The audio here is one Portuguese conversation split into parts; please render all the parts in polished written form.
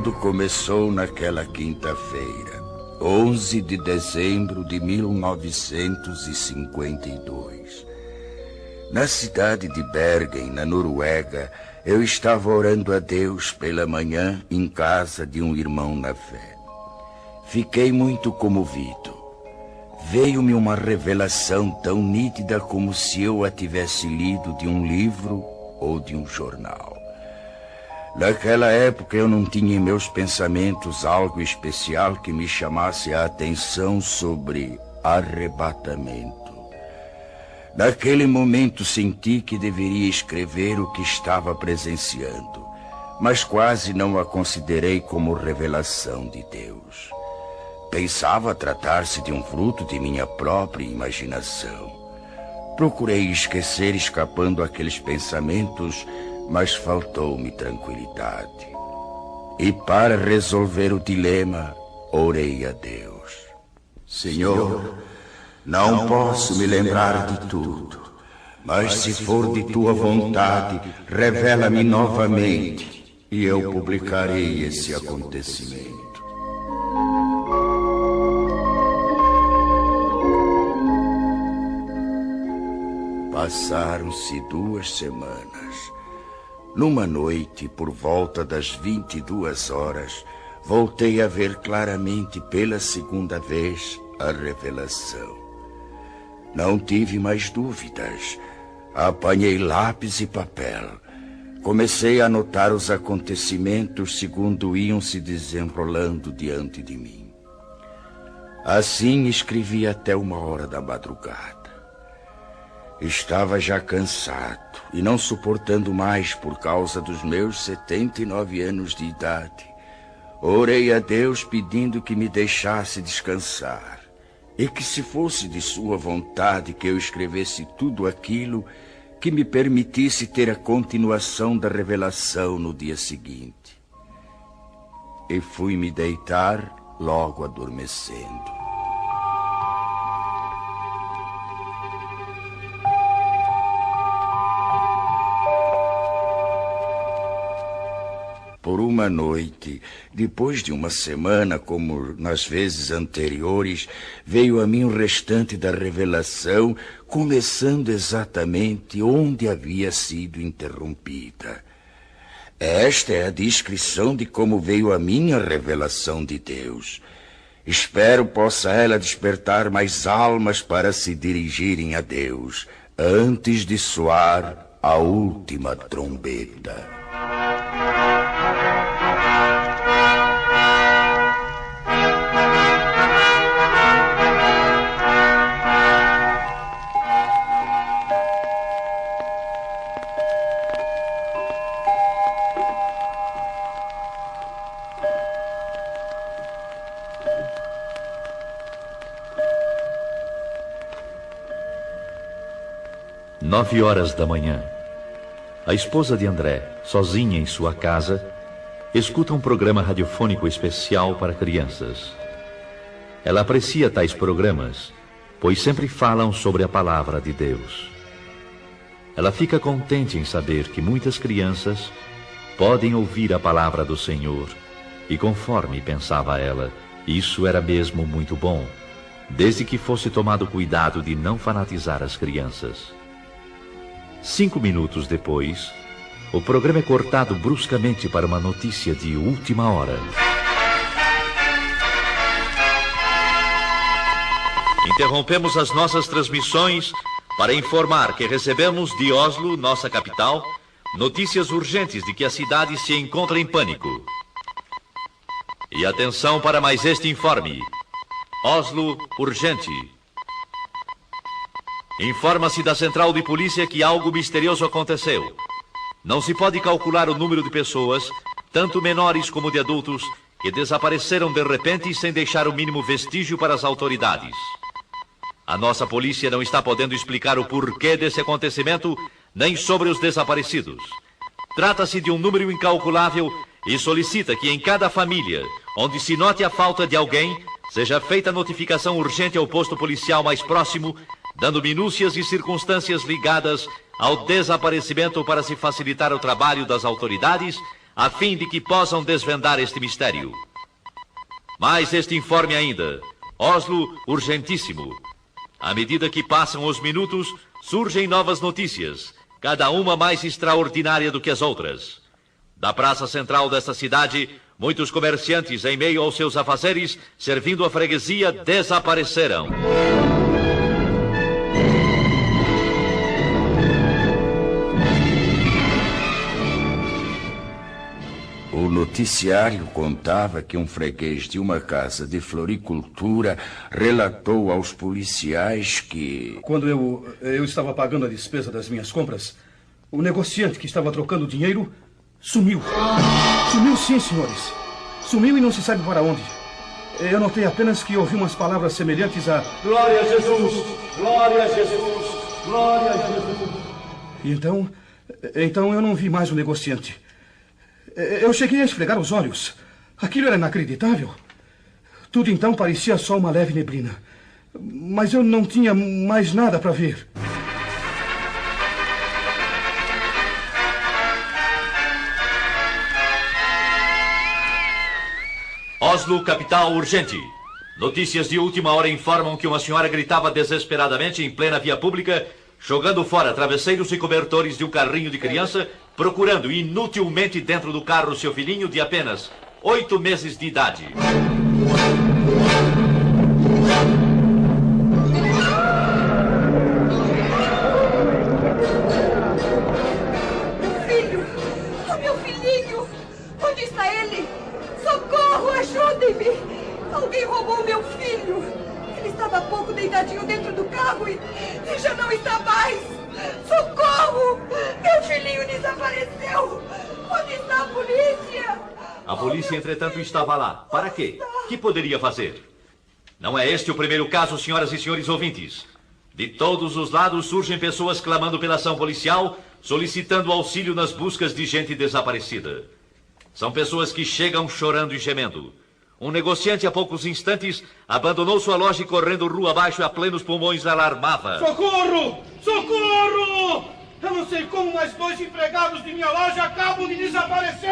Tudo começou naquela quinta-feira, 11 de dezembro de 1952. Na cidade de Bergen, na Noruega, eu estava orando a Deus pela manhã em casa de um irmão na fé. Fiquei muito comovido. Veio-me uma revelação tão nítida como se eu a tivesse lido de um livro ou de um jornal. Naquela época eu não tinha em meus pensamentos algo especial que me chamasse a atenção sobre arrebatamento. Naquele momento senti que deveria escrever o que estava presenciando, mas quase não a considerei como revelação de Deus. Pensava tratar-se de um fruto de minha própria imaginação. Procurei esquecer escapando aqueles pensamentos, mas faltou-me tranquilidade. E para resolver o dilema, orei a Deus. Senhor, não posso me lembrar de tudo, mas se for de tua vontade, revela-me novamente e eu publicarei esse acontecimento. Passaram-se 2 semanas. Numa noite, por volta das 22 horas, voltei a ver claramente pela segunda vez a revelação. Não tive mais dúvidas. Apanhei lápis e papel. Comecei a anotar os acontecimentos segundo iam se desenrolando diante de mim. Assim escrevi até 1h da madrugada. Estava já cansado e não suportando mais por causa dos meus 79 anos de idade. Orei a Deus pedindo que me deixasse descansar e que, se fosse de sua vontade que eu escrevesse tudo aquilo, que me permitisse ter a continuação da revelação no dia seguinte. E fui me deitar logo adormecendo. Por uma noite, depois de uma semana, como nas vezes anteriores, veio a mim o restante da revelação, começando exatamente onde havia sido interrompida. Esta é a descrição de como veio a mim a revelação de Deus. Espero possa ela despertar mais almas para se dirigirem a Deus, antes de soar a última trombeta. Nove horas da manhã. A esposa de André, sozinha em sua casa, escuta um programa radiofônico especial para crianças. Ela aprecia tais programas, pois sempre falam sobre a palavra de Deus. Ela fica contente em saber que muitas crianças podem ouvir a palavra do Senhor, e conforme pensava ela, isso era mesmo muito bom, desde que fosse tomado cuidado de não fanatizar as crianças. 5 minutos depois, o programa é cortado bruscamente para uma notícia de última hora. Interrompemos as nossas transmissões para informar que recebemos de Oslo, nossa capital, notícias urgentes de que a cidade se encontra em pânico. E atenção para mais este informe. Oslo, urgente. Informa-se da central de polícia que algo misterioso aconteceu. Não se pode calcular o número de pessoas, tanto menores como de adultos, que desapareceram de repente sem deixar o mínimo vestígio para as autoridades. A nossa polícia não está podendo explicar o porquê desse acontecimento, nem sobre os desaparecidos. Trata-se de um número incalculável e solicita que em cada família, onde se note a falta de alguém, seja feita notificação urgente ao posto policial mais próximo, dando minúcias e circunstâncias ligadas ao desaparecimento para se facilitar o trabalho das autoridades, a fim de que possam desvendar este mistério. Mais este informe ainda. Oslo, urgentíssimo. À medida que passam os minutos, surgem novas notícias, cada uma mais extraordinária do que as outras. Da praça central desta cidade, muitos comerciantes, em meio aos seus afazeres, servindo a freguesia, desapareceram. O noticiário contava que um freguês de uma casa de floricultura relatou aos policiais que... Quando eu estava pagando a despesa das minhas compras, o negociante que estava trocando dinheiro sumiu. Sumiu sim, senhores. Sumiu e não se sabe para onde. Eu notei apenas que ouvi umas palavras semelhantes a... Glória a Jesus! Glória a Jesus! Glória a Jesus! Então eu não vi mais o negociante. Eu cheguei a esfregar os olhos. Aquilo era inacreditável. Tudo então parecia só uma leve neblina. Mas eu não tinha mais nada para ver. Oslo, capital, urgente. Notícias de última hora informam que uma senhora gritava desesperadamente em plena via pública, jogando fora travesseiros e cobertores de um carrinho de criança, procurando inutilmente dentro do carro seu filhinho de apenas 8 meses de idade. Meu filhinho! Onde está ele? Socorro, ajudem-me! Alguém roubou meu filho! Ele estava há pouco deitadinho dentro do carro e já não está mais! Socorro! Meu filhinho desapareceu! Onde está a polícia? A polícia, entretanto, estava lá. Para quê? Que poderia fazer? Não é este o primeiro caso, senhoras e senhores ouvintes. De todos os lados surgem pessoas clamando pela ação policial, solicitando auxílio nas buscas de gente desaparecida. São pessoas que chegam chorando e gemendo. Um negociante, há poucos instantes, abandonou sua loja e, correndo rua abaixo a plenos pulmões, alarmava. Socorro! Socorro! Eu não sei como, mas 2 empregados de minha loja acabam de desaparecer!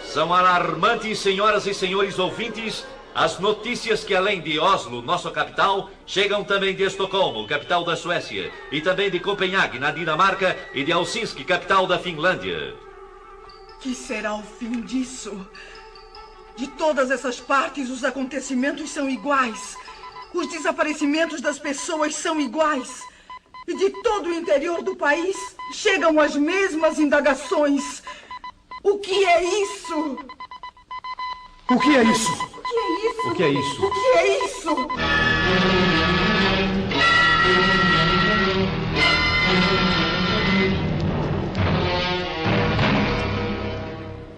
São alarmantes, senhoras e senhores ouvintes, as notícias que, além de Oslo, nossa capital, chegam também de Estocolmo, capital da Suécia, e também de Copenhague, na Dinamarca, e de Helsinki, capital da Finlândia. Que será o fim disso? De todas essas partes, os acontecimentos são iguais. Os desaparecimentos das pessoas são iguais. E de todo o interior do país, chegam as mesmas indagações. O que é isso? O que é isso? O que é isso? O que é isso? O que é isso?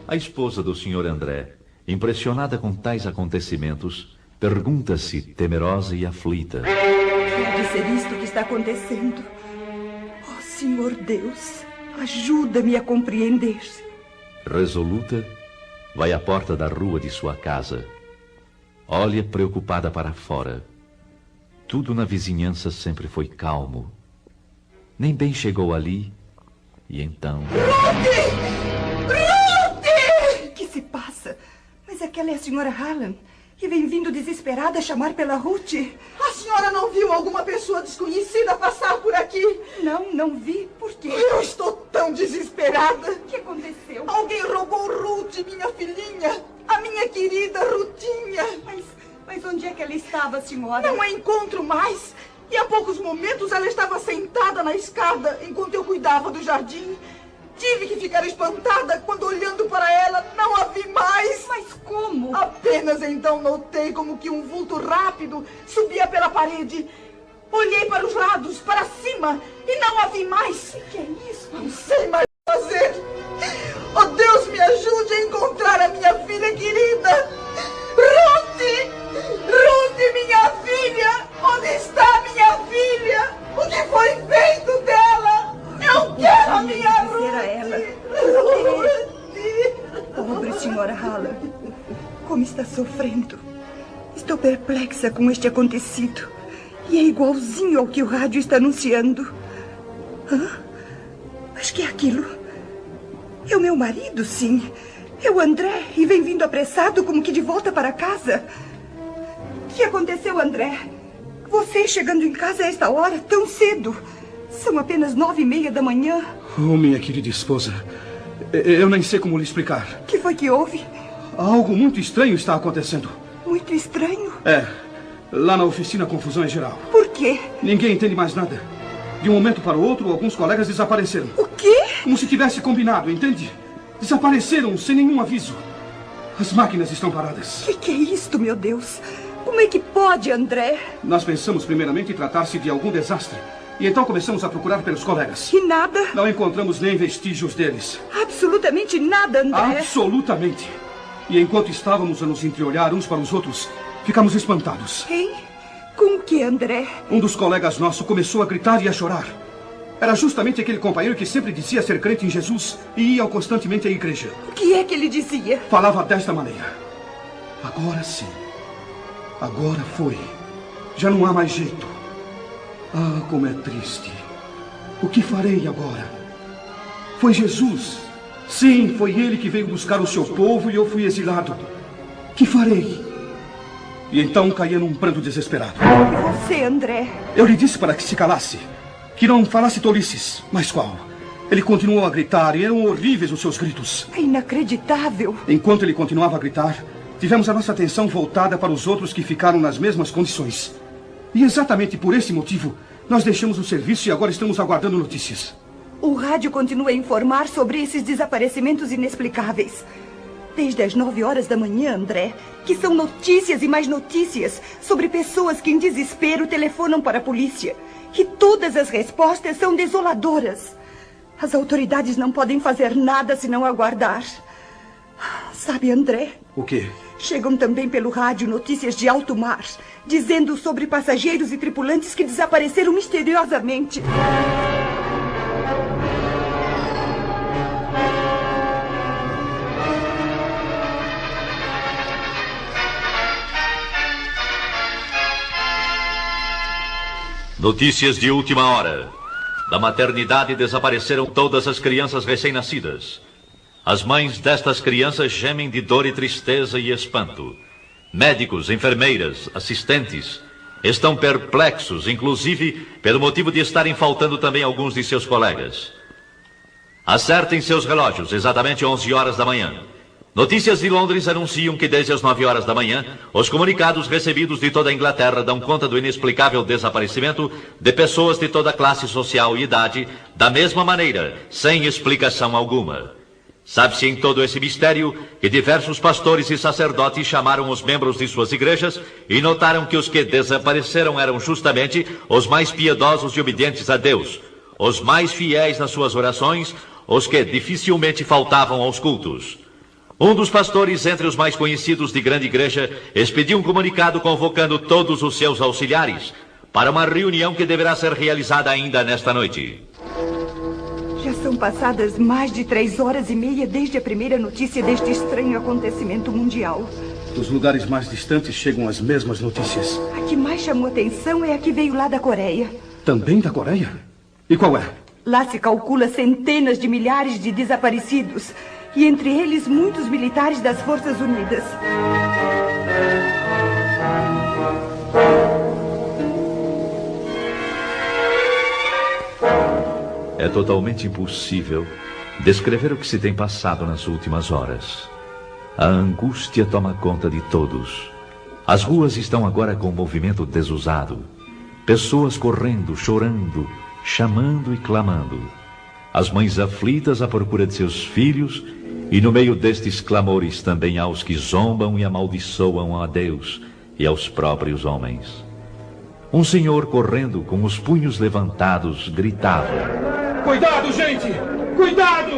A esposa do Sr. André, impressionada com tais acontecimentos, pergunta-se, temerosa e aflita: Pode ser isto que está acontecendo? Oh, Senhor Deus, ajuda-me a compreender. Resoluta, vai à porta da rua de sua casa. Olha preocupada para fora. Tudo na vizinhança sempre foi calmo. Nem bem chegou ali, e então... Ruth! Ruth! O que se passa? Mas aquela é a senhora Hallam, que vem vindo desesperada chamar pela Ruth. A senhora não viu alguma pessoa desconhecida passar por aqui? Não vi. Por quê? Eu estou tão desesperada. O que aconteceu? Alguém roubou Ruth, minha filhinha. A minha querida Rutinha. Mas onde é que ela estava, senhora? Não a encontro mais. E há poucos momentos ela estava sentada na escada enquanto eu cuidava do jardim. Tive que ficar espantada quando, olhando para ela, não a vi mais. Mas como? Apenas então notei como que um vulto rápido subia pela parede. Olhei para os lados, para cima, e não a vi mais. O que é isso? Não sei mais o que fazer. Oh, Deus, me ajude a encontrar a minha filha querida. Ruth! Ruth, minha filha! Onde está minha filha? O que foi feito dela? Eu quero a minha Ruth! Pobre senhora Hallam, como está sofrendo. Estou perplexa com este acontecido. E é igualzinho ao que o rádio está anunciando. Hã? Mas que é aquilo? É o meu marido, sim. É o André, e vem vindo apressado como que de volta para casa. O que aconteceu, André? Você chegando em casa a esta hora, tão cedo. São apenas 9:30 da manhã. Oh, minha querida esposa, eu nem sei como lhe explicar. O que foi que houve? Algo muito estranho está acontecendo. Muito estranho. É, lá na oficina a confusão é geral. Por quê? Ninguém entende mais nada. De um momento para o outro, alguns colegas desapareceram. O quê? Como se tivesse combinado, entende? Desapareceram sem nenhum aviso. As máquinas estão paradas. Que é isto, meu Deus? Como é que pode, André? Nós pensamos primeiramente em tratar-se de algum desastre. E então começamos a procurar pelos colegas. E nada? Não encontramos nem vestígios deles. Absolutamente nada, André. Absolutamente. E enquanto estávamos a nos entreolhar uns para os outros, ficamos espantados. Hein? Com o que, André? Um dos colegas nossos começou a gritar e a chorar. Era justamente aquele companheiro que sempre dizia ser crente em Jesus e ia constantemente à igreja. O que é que ele dizia? Falava desta maneira. Agora sim. Agora foi. Já não há mais jeito. Ah, como é triste. O que farei agora? Foi Jesus. Sim, foi ele que veio buscar o seu povo e eu fui exilado. Que farei? E então caía num pranto desesperado. E você, André? Eu lhe disse para que se calasse. Que não falasse tolices. Mas qual? Ele continuou a gritar e eram horríveis os seus gritos. É inacreditável. Enquanto ele continuava a gritar, tivemos a nossa atenção voltada para os outros que ficaram nas mesmas condições. E exatamente por esse motivo, nós deixamos o serviço e agora estamos aguardando notícias. O rádio continua a informar sobre esses desaparecimentos inexplicáveis. Desde as 9 horas da manhã, André, que são notícias e mais notícias sobre pessoas que em desespero telefonam para a polícia. E todas as respostas são desoladoras. As autoridades não podem fazer nada senão aguardar. Sabe, André? O quê? Chegam também pelo rádio notícias de alto mar, dizendo sobre passageiros e tripulantes que desapareceram misteriosamente. Notícias de última hora. Da maternidade desapareceram todas as crianças recém-nascidas. As mães destas crianças gemem de dor e tristeza e espanto. Médicos, enfermeiras, assistentes estão perplexos, inclusive pelo motivo de estarem faltando também alguns de seus colegas. Acertem seus relógios, exatamente 11 horas da manhã. Notícias de Londres anunciam que desde as 9 horas da manhã, os comunicados recebidos de toda a Inglaterra dão conta do inexplicável desaparecimento de pessoas de toda classe social e idade, da mesma maneira, sem explicação alguma. Sabe-se em todo esse mistério que diversos pastores e sacerdotes chamaram os membros de suas igrejas e notaram que os que desapareceram eram justamente os mais piedosos e obedientes a Deus, os mais fiéis nas suas orações, os que dificilmente faltavam aos cultos. Um dos pastores, entre os mais conhecidos de grande igreja, expediu um comunicado convocando todos os seus auxiliares para uma reunião que deverá ser realizada ainda nesta noite. Já são passadas mais de 3h30 desde a primeira notícia deste estranho acontecimento mundial. Dos lugares mais distantes chegam as mesmas notícias. A que mais chamou atenção é a que veio lá da Coreia. Também da Coreia? E qual é? Lá se calcula centenas de milhares de desaparecidos. E entre eles, muitos militares das Forças Unidas. É totalmente impossível descrever o que se tem passado nas últimas horas. A angústia toma conta de todos. As ruas estão agora com um movimento desusado. Pessoas correndo, chorando, chamando e clamando. As mães aflitas à procura de seus filhos. E no meio destes clamores também há os que zombam e amaldiçoam a Deus e aos próprios homens. Um senhor correndo com os punhos levantados gritava: Cuidado, gente! Cuidado!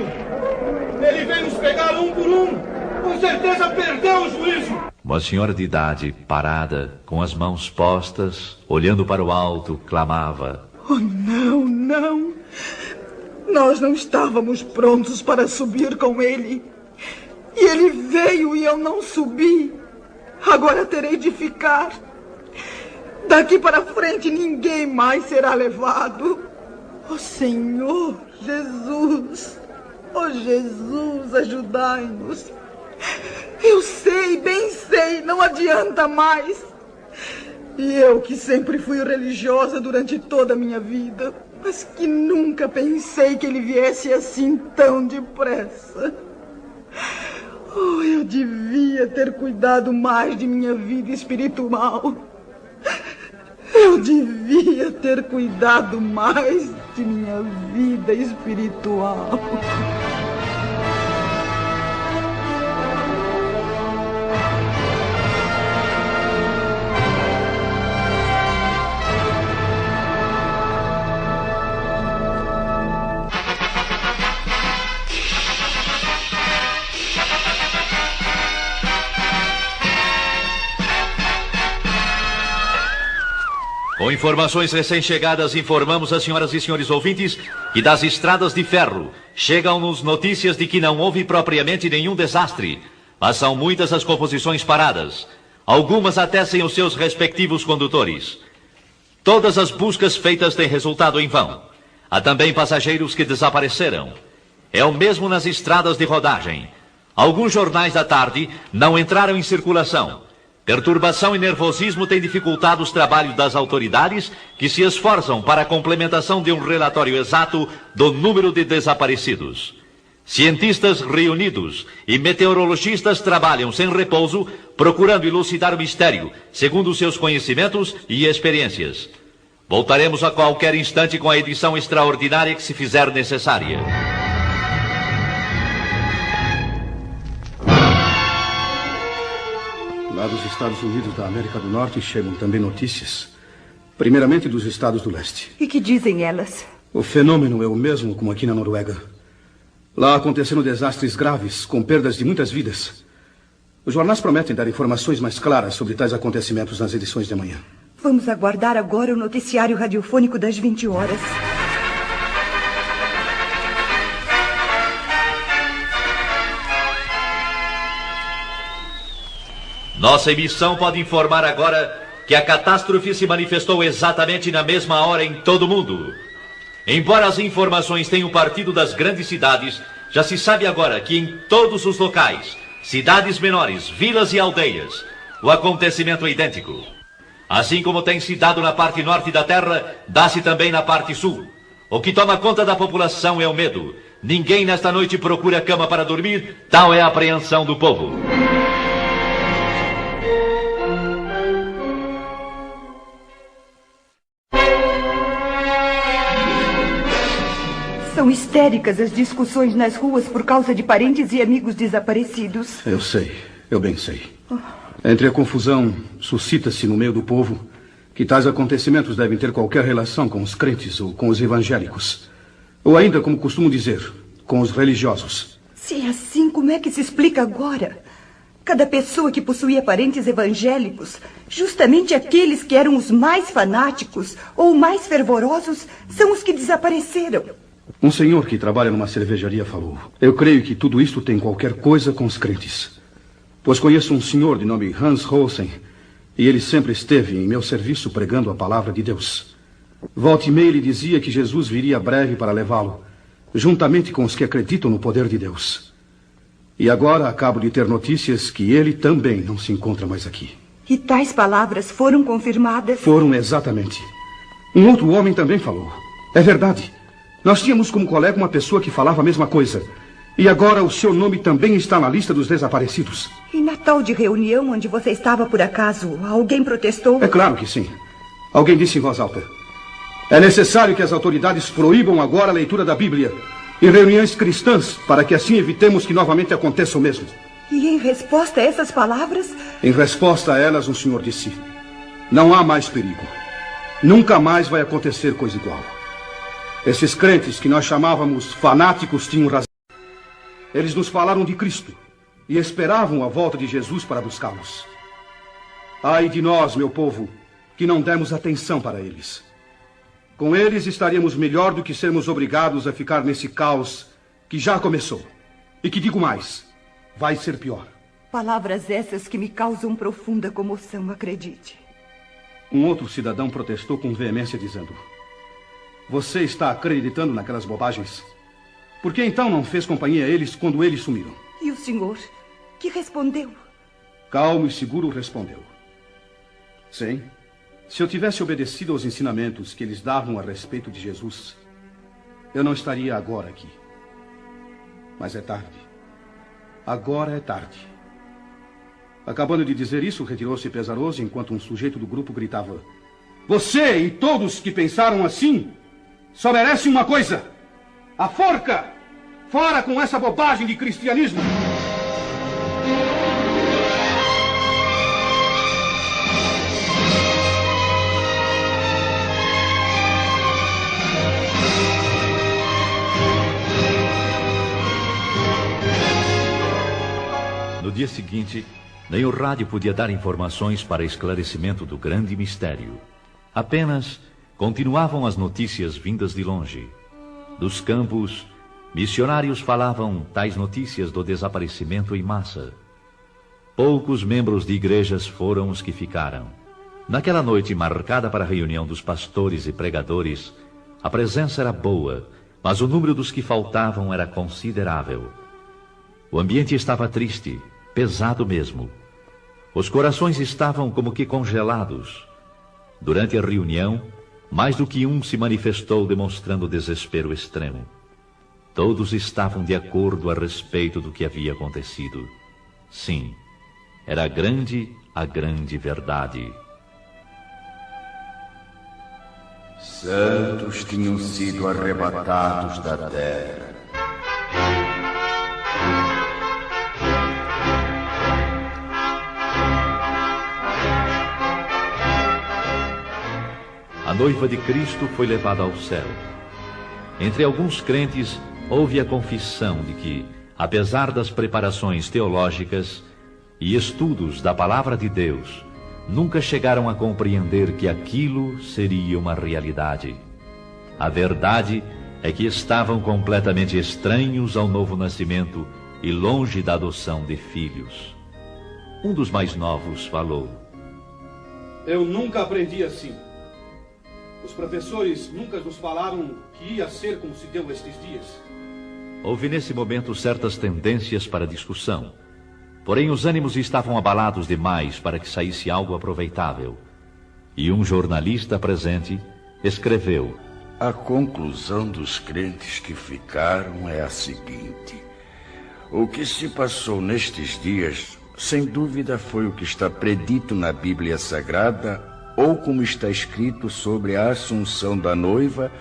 Ele vem nos pegar um por um! Com certeza perdeu o juízo! Uma senhora de idade, parada, com as mãos postas, olhando para o alto, clamava: Oh, não, não! Nós não estávamos prontos para subir com ele. E ele veio e eu não subi. Agora terei de ficar. Daqui para frente ninguém mais será levado. Ó Senhor Jesus, ó Jesus, ajudai-nos. Eu sei, bem sei, não adianta mais. E eu que sempre fui religiosa durante toda a minha vida, mas que nunca pensei que ele viesse assim tão depressa. Oh, eu devia ter cuidado mais de minha vida espiritual. Eu devia ter cuidado mais de minha vida espiritual. Com informações recém-chegadas, informamos as senhoras e senhores ouvintes que das estradas de ferro chegam-nos notícias de que não houve propriamente nenhum desastre, mas são muitas as composições paradas, algumas até sem os seus respectivos condutores. Todas as buscas feitas têm resultado em vão. Há também passageiros que desapareceram. É o mesmo nas estradas de rodagem. Alguns jornais da tarde não entraram em circulação. Perturbação e nervosismo têm dificultado os trabalhos das autoridades, que se esforçam para a complementação de um relatório exato do número de desaparecidos. Cientistas reunidos e meteorologistas trabalham sem repouso, procurando elucidar o mistério, segundo os seus conhecimentos e experiências. Voltaremos a qualquer instante com a edição extraordinária que se fizer necessária. Lá dos Estados Unidos da América do Norte chegam também notícias, primeiramente dos Estados do Leste. E que dizem elas? O fenômeno é o mesmo como aqui na Noruega. Lá aconteceram desastres graves, com perdas de muitas vidas. Os jornais prometem dar informações mais claras sobre tais acontecimentos nas edições de amanhã. Vamos aguardar agora o noticiário radiofônico das 20 horas. Nossa emissão pode informar agora que a catástrofe se manifestou exatamente na mesma hora em todo o mundo. Embora as informações tenham partido das grandes cidades, já se sabe agora que em todos os locais, cidades menores, vilas e aldeias, o acontecimento é idêntico. Assim como tem se dado na parte norte da Terra, dá-se também na parte sul. O que toma conta da população é o medo. Ninguém nesta noite procura cama para dormir, tal é a apreensão do povo. São histéricas as discussões nas ruas por causa de parentes e amigos desaparecidos. Eu sei, eu bem sei. Entre a confusão, suscita-se no meio do povo que tais acontecimentos devem ter qualquer relação com os crentes ou com os evangélicos. Ou ainda, como costumo dizer, com os religiosos. Se é assim, como é que se explica agora? Cada pessoa que possuía parentes evangélicos, justamente aqueles que eram os mais fanáticos ou mais fervorosos, são os que desapareceram. Um senhor que trabalha numa cervejaria falou: eu creio que tudo isto tem qualquer coisa com os crentes. Pois conheço um senhor de nome Hans Rosen, e ele sempre esteve em meu serviço pregando a palavra de Deus. Volta e meia ele dizia que Jesus viria breve para levá-lo, juntamente com os que acreditam no poder de Deus. E agora acabo de ter notícias que ele também não se encontra mais aqui. E tais palavras foram confirmadas? Foram, exatamente. Um outro homem também falou. É verdade. Nós tínhamos como colega uma pessoa que falava a mesma coisa. E agora o seu nome também está na lista dos desaparecidos. E na tal de reunião onde você estava por acaso, alguém protestou? É claro que sim. Alguém disse em voz alta: é necessário que as autoridades proíbam agora a leitura da Bíblia em reuniões cristãs, para que assim evitemos que novamente aconteça o mesmo. E em resposta a essas palavras? Em resposta a elas, um senhor disse: não há mais perigo. Nunca mais vai acontecer coisa igual. Esses crentes que nós chamávamos fanáticos tinham razão. Eles nos falaram de Cristo e esperavam a volta de Jesus para buscá-los. Ai de nós, meu povo, que não demos atenção para eles. Com eles estaríamos melhor do que sermos obrigados a ficar nesse caos que já começou. E que digo mais, vai ser pior. Palavras essas que me causam profunda comoção, acredite. Um outro cidadão protestou com veemência, dizendo: você está acreditando naquelas bobagens? Por que então não fez companhia a eles quando eles sumiram? E o senhor? Que respondeu? Calmo e seguro respondeu: sim, se eu tivesse obedecido aos ensinamentos que eles davam a respeito de Jesus, eu não estaria agora aqui. Mas é tarde. Agora é tarde. Acabando de dizer isso, retirou-se pesaroso enquanto um sujeito do grupo gritava: você e todos que pensaram assim só merecem uma coisa: a forca! Fora com essa bobagem de cristianismo! No dia seguinte, nem o rádio podia dar informações para esclarecimento do grande mistério. Apenas continuavam as notícias vindas de longe. Dos campos, missionários falavam tais notícias do desaparecimento em massa. Poucos membros de igrejas foram os que ficaram. Naquela noite marcada para a reunião dos pastores e pregadores, a presença era boa, mas o número dos que faltavam era considerável. O ambiente estava triste, pesado mesmo. Os corações estavam como que congelados. Durante a reunião, mais do que um se manifestou demonstrando desespero extremo. Todos estavam de acordo a respeito do que havia acontecido. Sim, era a grande verdade. Santos tinham sido arrebatados da terra. A noiva de Cristo foi levada ao céu. Entre alguns crentes, houve a confissão de que, apesar das preparações teológicas e estudos da palavra de Deus, nunca chegaram a compreender que aquilo seria uma realidade. A verdade é que estavam completamente estranhos ao novo nascimento e longe da adoção de filhos. Um dos mais novos falou: eu nunca aprendi assim. Os professores nunca nos falaram que ia ser como se deu estes dias. Houve nesse momento certas tendências para discussão. Porém, os ânimos estavam abalados demais para que saísse algo aproveitável. E um jornalista presente escreveu: a conclusão dos crentes que ficaram é a seguinte: o que se passou nestes dias, sem dúvida, foi o que está predito na Bíblia Sagrada, ou como está escrito sobre a assunção da noiva,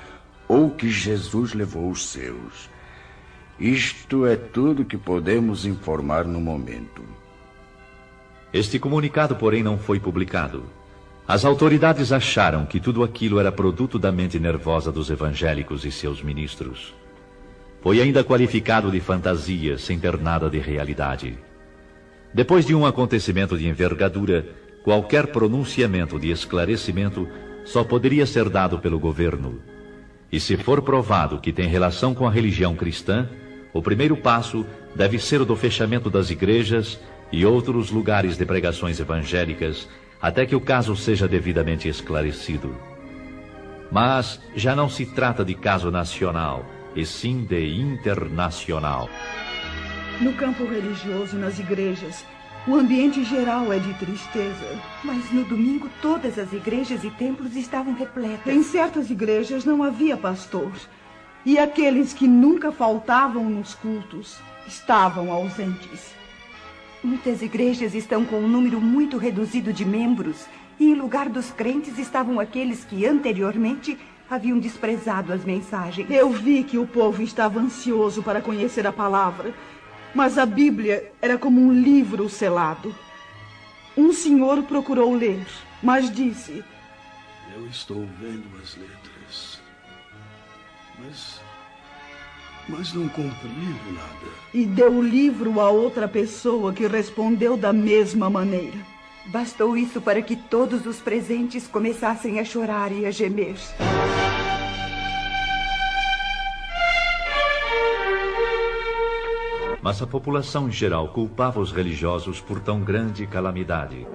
ou que Jesus levou os seus. Isto é tudo que podemos informar no momento. Este comunicado, porém, não foi publicado. As autoridades acharam que tudo aquilo era produto da mente nervosa dos evangélicos e seus ministros. Foi ainda qualificado de fantasia, sem ter nada de realidade. Depois de um acontecimento de envergadura, qualquer pronunciamento de esclarecimento só poderia ser dado pelo governo. E se for provado que tem relação com a religião cristã, o primeiro passo deve ser o do fechamento das igrejas e outros lugares de pregações evangélicas, até que o caso seja devidamente esclarecido. Mas já não se trata de caso nacional, e sim de internacional. No campo religioso e nas igrejas, o ambiente geral é de tristeza. Mas no domingo todas as igrejas e templos estavam repletas. Em certas igrejas não havia pastor. E aqueles que nunca faltavam nos cultos estavam ausentes. Muitas igrejas estão com um número muito reduzido de membros. E em lugar dos crentes estavam aqueles que anteriormente haviam desprezado as mensagens. Eu vi que o povo estava ansioso para conhecer a palavra. Mas a Bíblia era como um livro selado. Um senhor procurou ler, mas disse: eu estou vendo as letras, mas não compreendo nada. E deu o livro a outra pessoa que respondeu da mesma maneira. Bastou isso para que todos os presentes começassem a chorar e a gemer. Mas a população em geral culpava os religiosos por tão grande calamidade.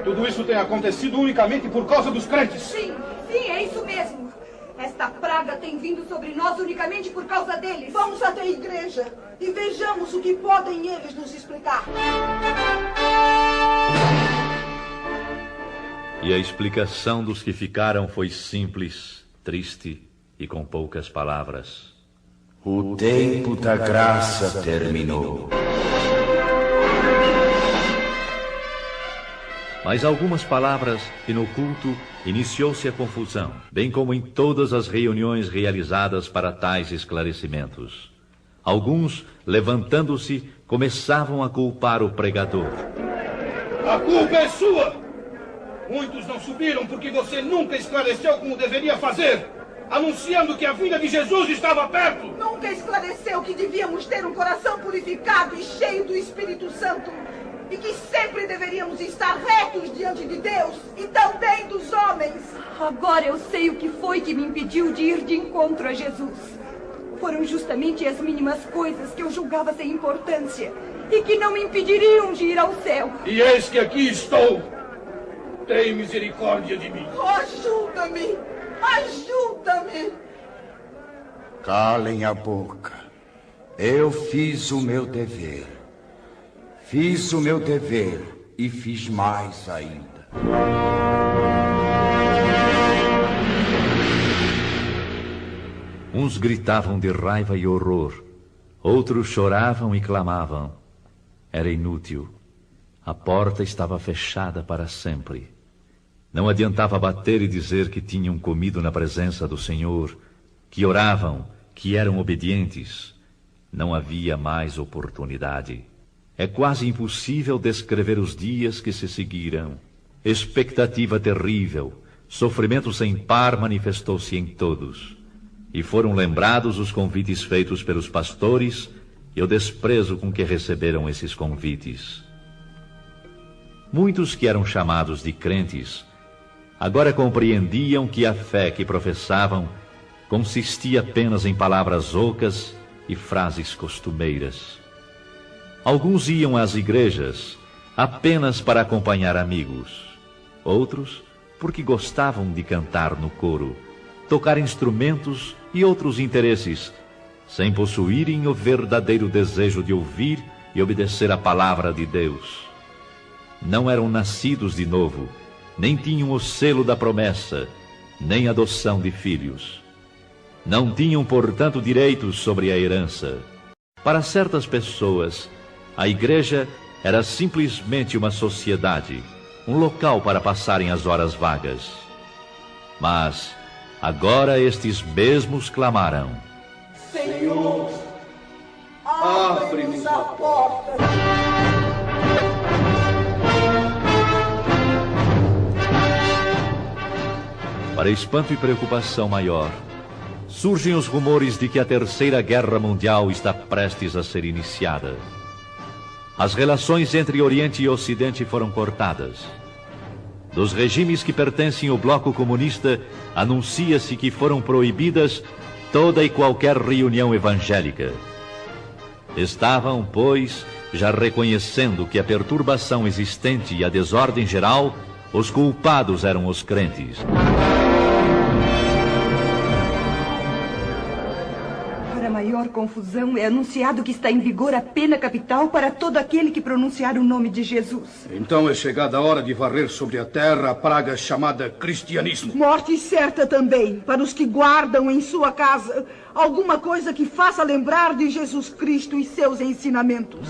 Tudo isso tem acontecido unicamente por causa dos crentes. Sim, é isso mesmo. Esta praga tem vindo sobre nós unicamente por causa deles. Vamos até a igreja e vejamos o que podem eles nos explicar. E a explicação dos que ficaram foi simples, triste e com poucas palavras. O tempo da graça terminou. Mais algumas palavras e no culto iniciou-se a confusão, bem como em todas as reuniões realizadas para tais esclarecimentos. Alguns, levantando-se, começavam a culpar o pregador. A culpa é sua! Muitos não subiram porque você nunca esclareceu como deveria fazer, anunciando que a vinda de Jesus estava perto. Nunca esclareceu que devíamos ter um coração purificado e cheio do Espírito Santo. E que sempre deveríamos estar retos diante de Deus e também dos homens. Agora eu sei o que foi que me impediu de ir de encontro a Jesus. Foram justamente as mínimas coisas que eu julgava sem importância e que não me impediriam de ir ao céu. E eis que aqui estou. Tem misericórdia de mim. Ajuda-me! Ajuda-me! Calem a boca. Eu fiz o meu dever. Fiz o meu dever e fiz mais ainda. Uns gritavam de raiva e horror, outros choravam e clamavam. Era inútil. A porta estava fechada para sempre. Não adiantava bater e dizer que tinham comido na presença do Senhor, que oravam, que eram obedientes. Não havia mais oportunidade. É quase impossível descrever os dias que se seguiram. Expectativa terrível, sofrimento sem par manifestou-se em todos. E foram lembrados os convites feitos pelos pastores e o desprezo com que receberam esses convites. Muitos que eram chamados de crentes, agora compreendiam que a fé que professavam consistia apenas em palavras ocas e frases costumeiras. Alguns iam às igrejas apenas para acompanhar amigos. Outros, porque gostavam de cantar no coro, tocar instrumentos e outros interesses, sem possuírem o verdadeiro desejo de ouvir e obedecer a palavra de Deus. Não eram nascidos de novo, nem tinham o selo da promessa, nem adoção de filhos. Não tinham, portanto, direitos sobre a herança. Para certas pessoas, a igreja era simplesmente uma sociedade, um local para passarem as horas vagas. Mas agora estes mesmos clamaram: Senhor, abre-nos a porta. Para espanto e preocupação maior, surgem os rumores de que a Terceira Guerra Mundial está prestes a ser iniciada. As relações entre Oriente e Ocidente foram cortadas. Dos regimes que pertencem ao bloco comunista, anuncia-se que foram proibidas toda e qualquer reunião evangélica. Estavam, pois, já reconhecendo que a perturbação existente e a desordem geral, os culpados eram os crentes. Maior confusão, é anunciado que está em vigor a pena capital para todo aquele que pronunciar o nome de Jesus. Então é chegada a hora de varrer sobre a terra a praga chamada cristianismo. Morte certa também para os que guardam em sua casa alguma coisa que faça lembrar de Jesus Cristo e seus ensinamentos.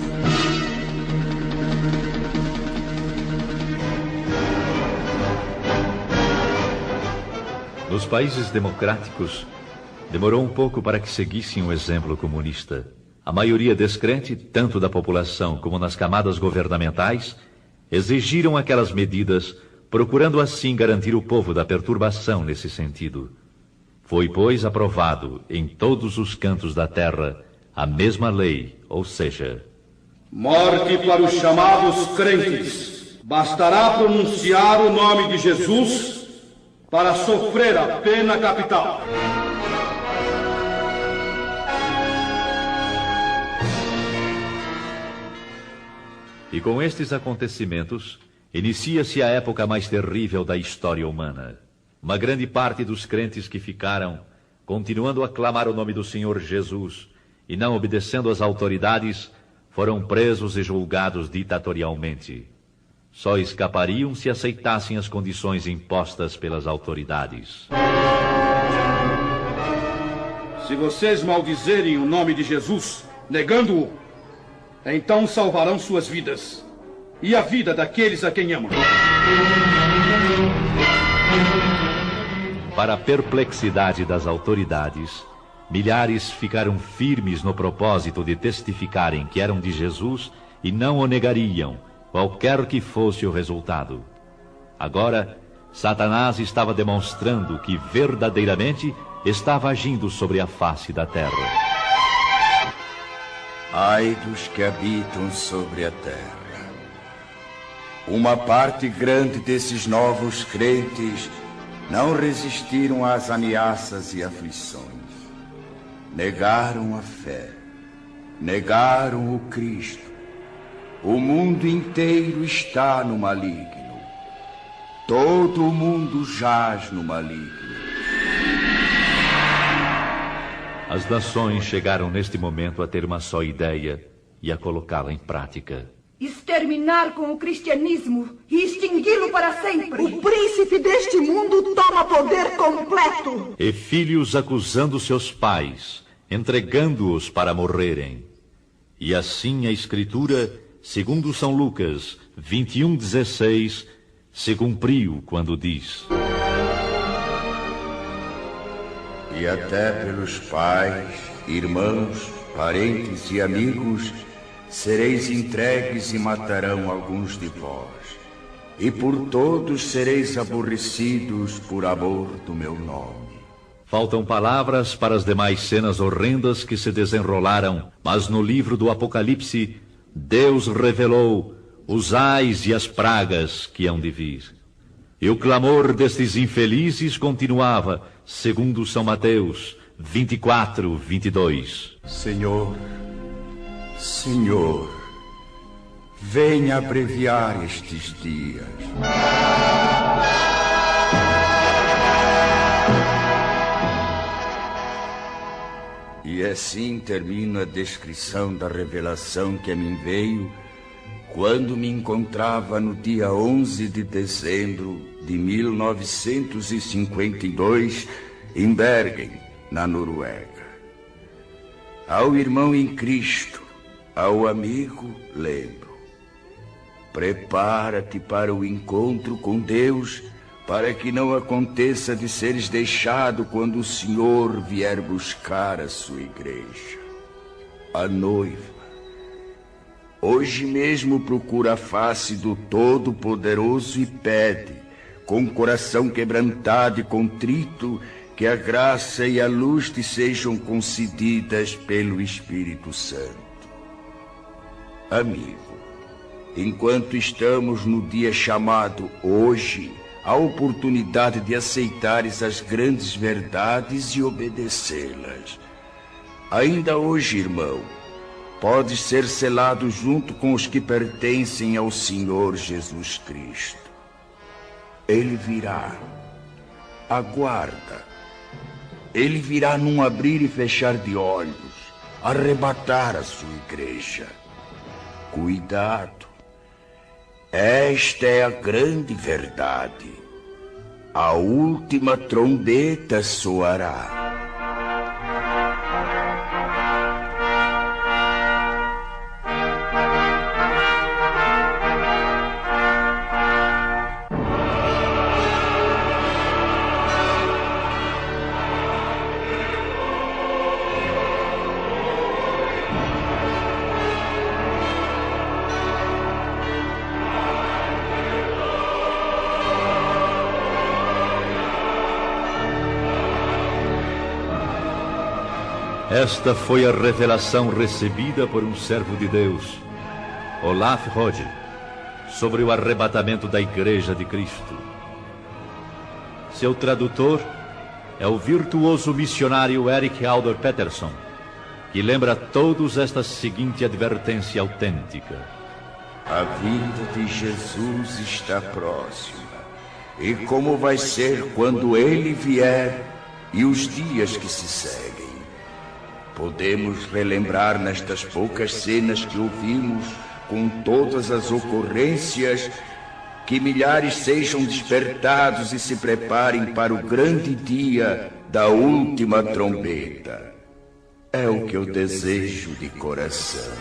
Nos países democráticos, demorou um pouco para que seguissem o exemplo comunista. A maioria descrente, tanto da população como nas camadas governamentais, exigiram aquelas medidas, procurando assim garantir o povo da perturbação nesse sentido. Foi, pois, aprovado em todos os cantos da terra a mesma lei, ou seja, morte para os chamados crentes. Bastará pronunciar o nome de Jesus para sofrer a pena capital. E com estes acontecimentos, Inicia-se a época mais terrível da história humana. Uma grande parte dos crentes que ficaram, continuando a clamar o nome do Senhor Jesus e não obedecendo às autoridades, foram presos e julgados ditatorialmente. Só escapariam se aceitassem as condições impostas pelas autoridades. Se vocês maldizerem o nome de Jesus, negando-o, então salvarão suas vidas e a vida daqueles a quem amam. Para a perplexidade das autoridades, milhares ficaram firmes no propósito de testificarem que eram de Jesus e não o negariam, qualquer que fosse o resultado. Agora, Satanás estava demonstrando que verdadeiramente estava agindo sobre a face da terra. Ai dos que habitam sobre a terra. Uma parte grande desses novos crentes não resistiram às ameaças e aflições. Negaram a fé. Negaram o Cristo. O mundo inteiro está no maligno. Todo o mundo jaz no maligno. As nações chegaram neste momento a ter uma só ideia e a colocá-la em prática. Exterminar com o cristianismo e extingui-lo para sempre. O príncipe deste mundo toma poder completo. E filhos acusando seus pais, entregando-os para morrerem. E assim a Escritura, segundo São Lucas 21:16, se cumpriu quando diz: E até pelos pais, irmãos, parentes e amigos sereis entregues e matarão alguns de vós, e por todos sereis aborrecidos por amor do meu nome. Faltam palavras para as demais cenas horrendas que se desenrolaram, mas no livro do Apocalipse, Deus revelou os ais e as pragas que hão de vir. E o clamor destes infelizes continuava, segundo São Mateus 24:22. Senhor, Senhor, venha abreviar estes dias. E assim termina a descrição da revelação que a mim veio quando me encontrava no dia 11 de dezembro de 1952 em Bergen, na Noruega. Ao irmão em Cristo, ao amigo, lembro: prepara-te para o encontro com Deus, para que não aconteça de seres deixado quando o Senhor vier buscar a sua igreja. A noiva hoje mesmo procura a face do Todo-Poderoso e pede, com o coração quebrantado e contrito, que a graça e a luz te sejam concedidas pelo Espírito Santo. Amigo, enquanto estamos no dia chamado hoje, a oportunidade de aceitares as grandes verdades e obedecê-las. Ainda hoje, irmão, podes ser selado junto com os que pertencem ao Senhor Jesus Cristo. Ele virá. Aguarda. Ele virá num abrir e fechar de olhos, arrebatar a sua igreja. Cuidado. Esta é a grande verdade. A última trombeta soará. Esta foi a revelação recebida por um servo de Deus, Olaf Rode, sobre o arrebatamento da Igreja de Cristo. Seu tradutor é o virtuoso missionário Erik Alder Peterson, que lembra a todos esta seguinte advertência autêntica: A vinda de Jesus está próxima. E como vai ser quando ele vier e os dias que se seguem? Podemos relembrar nestas poucas cenas que ouvimos, com todas as ocorrências, que milhares sejam despertados e se preparem para o grande dia da última trombeta. É o que eu desejo de coração.